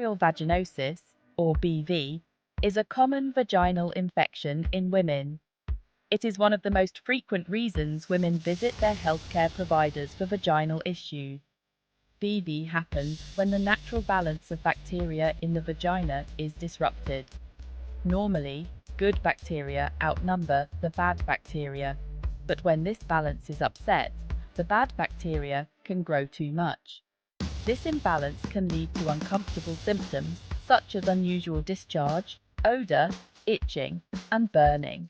Bacterial vaginosis, or BV, is a common vaginal infection in women. It is one of the most frequent reasons women visit their healthcare providers for vaginal issues. BV happens when the natural balance of bacteria in the vagina is disrupted. Normally, good bacteria outnumber the bad bacteria, but when this balance is upset, the bad bacteria can grow too much. This imbalance can lead to uncomfortable symptoms such as unusual discharge, odor, itching, and burning.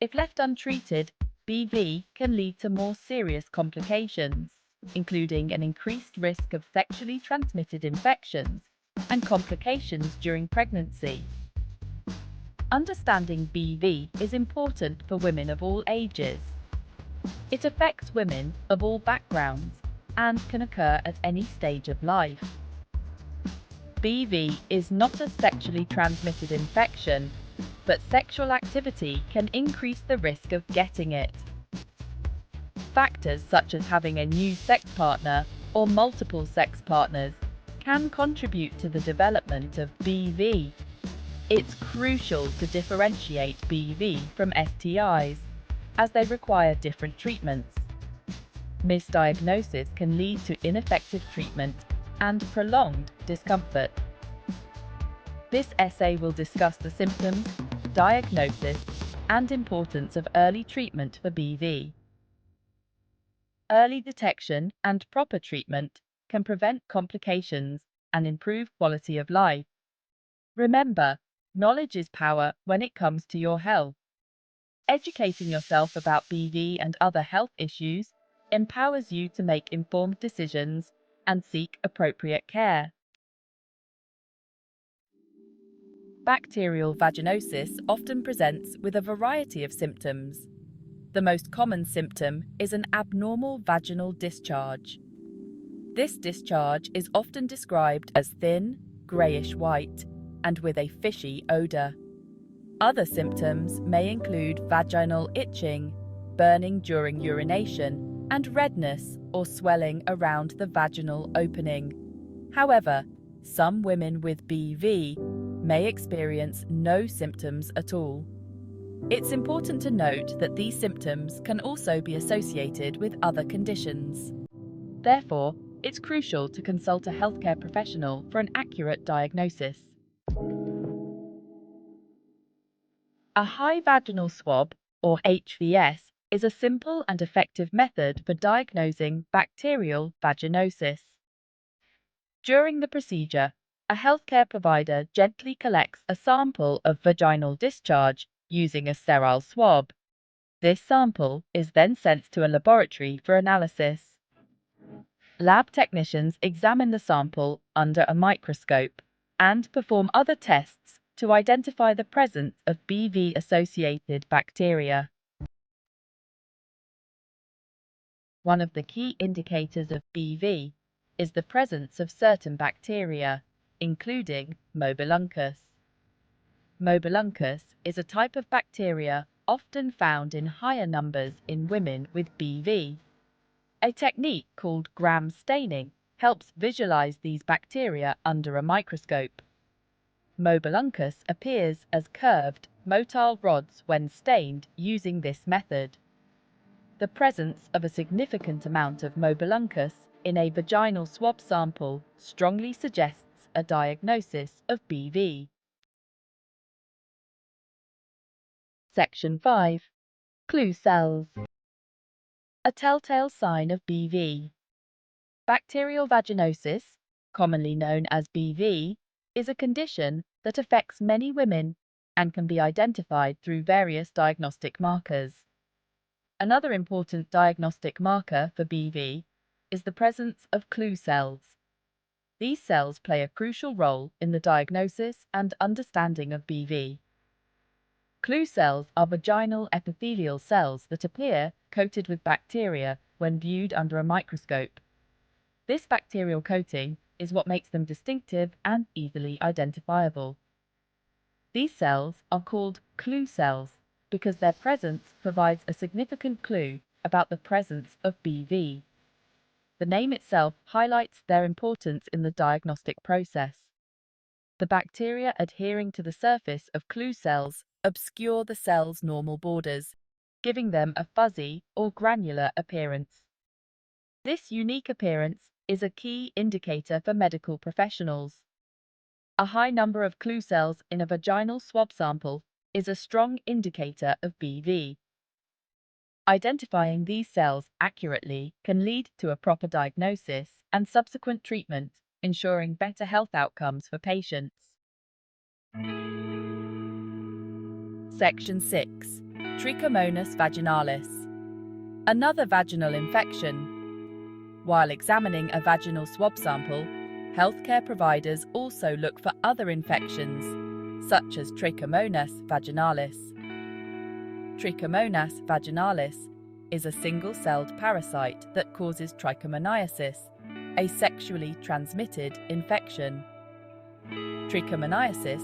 If left untreated, BV can lead to more serious complications, including an increased risk of sexually transmitted infections and complications during pregnancy. Understanding BV is important for women of all ages. It affects women of all backgrounds and can occur at any stage of life. BV is not a sexually transmitted infection, but sexual activity can increase the risk of getting it. Factors such as having a new sex partner or multiple sex partners can contribute to the development of BV. It's crucial to differentiate BV from STIs, as they require different treatments. Misdiagnosis can lead to ineffective treatment and prolonged discomfort. This essay will discuss the symptoms, diagnosis, and importance of early treatment for BV. Early detection and proper treatment can prevent complications and improve quality of life. Remember, knowledge is power when it comes to your health. Educating yourself about BV and other health issues empowers you to make informed decisions and seek appropriate care. Bacterial vaginosis often presents with a variety of symptoms. The most common symptom is an abnormal vaginal discharge. This discharge is often described as thin, grayish-white, and with a fishy odor. Other symptoms may include vaginal itching, burning during urination, and redness or swelling around the vaginal opening. However, some women with BV may experience no symptoms at all. It's important to note that these symptoms can also be associated with other conditions. Therefore, it's crucial to consult a healthcare professional for an accurate diagnosis. A high vaginal swab, or HVS, is a simple and effective method for diagnosing bacterial vaginosis. During the procedure, a healthcare provider gently collects a sample of vaginal discharge using a sterile swab. This sample is then sent to a laboratory for analysis. Lab technicians examine the sample under a microscope and perform other tests to identify the presence of BV-associated bacteria. One of the key indicators of BV is the presence of certain bacteria, including Mobiluncus. Mobiluncus is a type of bacteria often found in higher numbers in women with BV. A technique called gram staining helps visualize these bacteria under a microscope. Mobiluncus appears as curved, motile rods when stained using this method. The presence of a significant amount of Mobiluncus in a vaginal swab sample strongly suggests a diagnosis of BV. Section 5. Clue cells. A telltale sign of BV. Bacterial vaginosis, commonly known as BV, is a condition that affects many women and can be identified through various diagnostic markers. Another important diagnostic marker for BV is the presence of clue cells. These cells play a crucial role in the diagnosis and understanding of BV. Clue cells are vaginal epithelial cells that appear coated with bacteria when viewed under a microscope. This bacterial coating is what makes them distinctive and easily identifiable. These cells are called clue cells because their presence provides a significant clue about the presence of BV. The name itself highlights their importance in the diagnostic process. The bacteria adhering to the surface of clue cells obscure the cell's normal borders, giving them a fuzzy or granular appearance. This unique appearance is a key indicator for medical professionals. A high number of clue cells in a vaginal swab sample is a strong indicator of BV. Identifying these cells accurately can lead to a proper diagnosis and subsequent treatment, ensuring better health outcomes for patients. Section 6. Trichomonas vaginalis. Another vaginal infection. While examining a vaginal swab sample, healthcare providers also look for other infections, such as Trichomonas vaginalis. Trichomonas vaginalis is a single-celled parasite that causes trichomoniasis, a sexually transmitted infection. Trichomoniasis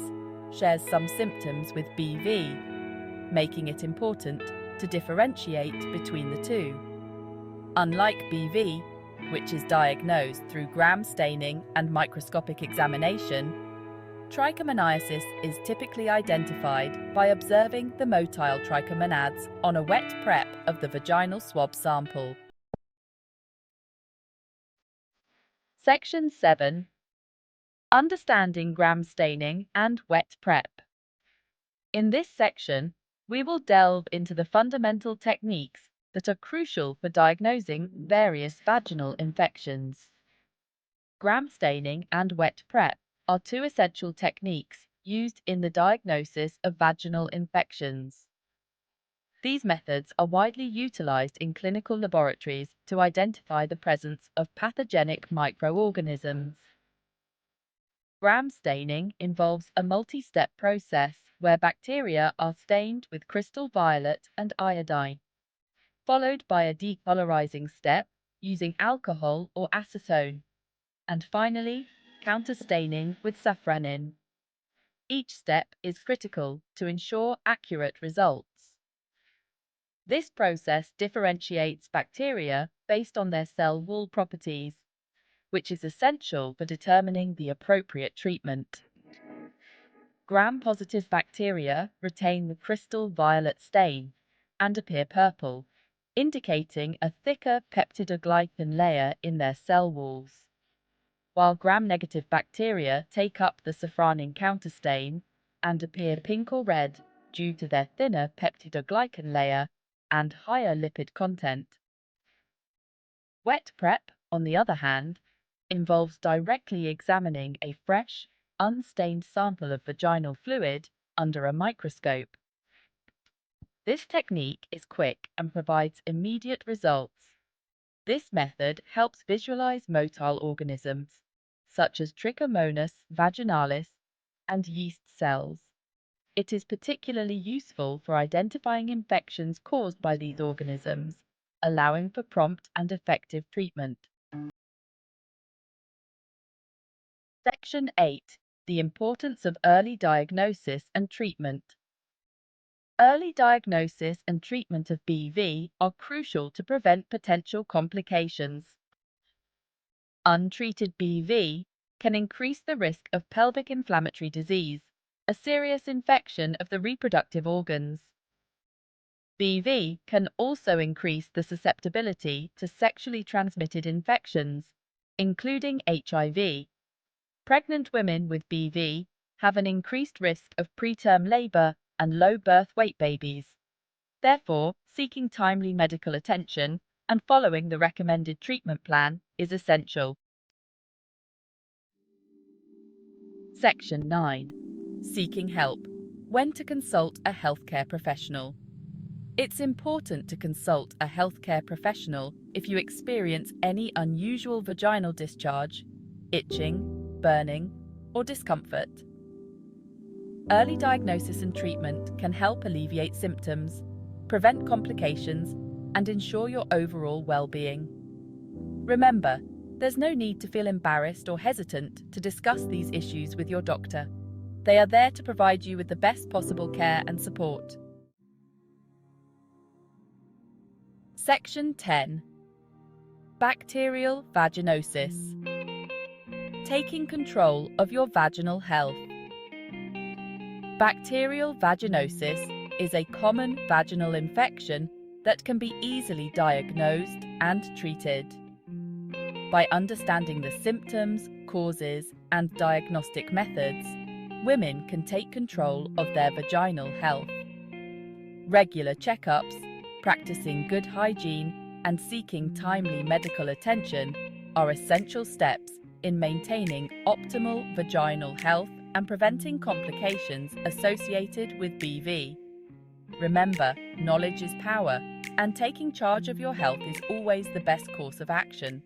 shares some symptoms with BV, making it important to differentiate between the two. Unlike BV, which is diagnosed through gram staining and microscopic examination, trichomoniasis is typically identified by observing the motile trichomonads on a wet prep of the vaginal swab sample. Section 7. Understanding gram staining and wet prep. In this section, we will delve into the fundamental techniques that are crucial for diagnosing various vaginal infections. Gram staining and wet prep are two essential techniques used in the diagnosis of vaginal infections. These methods are widely utilized in clinical laboratories to identify the presence of pathogenic microorganisms. Gram staining involves a multi-step process where bacteria are stained with crystal violet and iodine, followed by a decolorizing step using alcohol or acetone, and finally, counterstaining with safranin. Each step is critical to ensure accurate results. This process differentiates bacteria based on their cell wall properties, which is essential for determining the appropriate treatment. Gram-positive bacteria retain the crystal violet stain and appear purple, indicating a thicker peptidoglycan layer in their cell walls, while gram-negative bacteria take up the safranin counterstain and appear pink or red due to their thinner peptidoglycan layer and higher lipid content. Wet prep, on the other hand, involves directly examining a fresh, unstained sample of vaginal fluid under a microscope. This technique is quick and provides immediate results. This method helps visualize motile organisms, such as Trichomonas vaginalis and yeast cells. It is particularly useful for identifying infections caused by these organisms, allowing for prompt and effective treatment. Section 8. The importance of early diagnosis and treatment. Early diagnosis and treatment of BV are crucial to prevent potential complications. Untreated BV can increase the risk of pelvic inflammatory disease, a serious infection of the reproductive organs. BV can also increase the susceptibility to sexually transmitted infections, including HIV. Pregnant women with BV have an increased risk of preterm labor and low birth weight babies. Therefore, seeking timely medical attention and following the recommended treatment plan is essential. Section 9. Seeking help. When to consult a healthcare professional. It's important to consult a healthcare professional if you experience any unusual vaginal discharge, itching, burning, or discomfort. Early diagnosis and treatment can help alleviate symptoms, prevent complications, and ensure your overall well-being. Remember, there's no need to feel embarrassed or hesitant to discuss these issues with your doctor. They are there to provide you with the best possible care and support. Section 10. Bacterial vaginosis. Taking control of your vaginal health. Bacterial vaginosis is a common vaginal infection that can be easily diagnosed and treated. By understanding the symptoms, causes, and diagnostic methods, women can take control of their vaginal health. Regular checkups, practicing good hygiene, and seeking timely medical attention are essential steps in maintaining optimal vaginal health and preventing complications associated with BV. Remember, knowledge is power, and taking charge of your health is always the best course of action.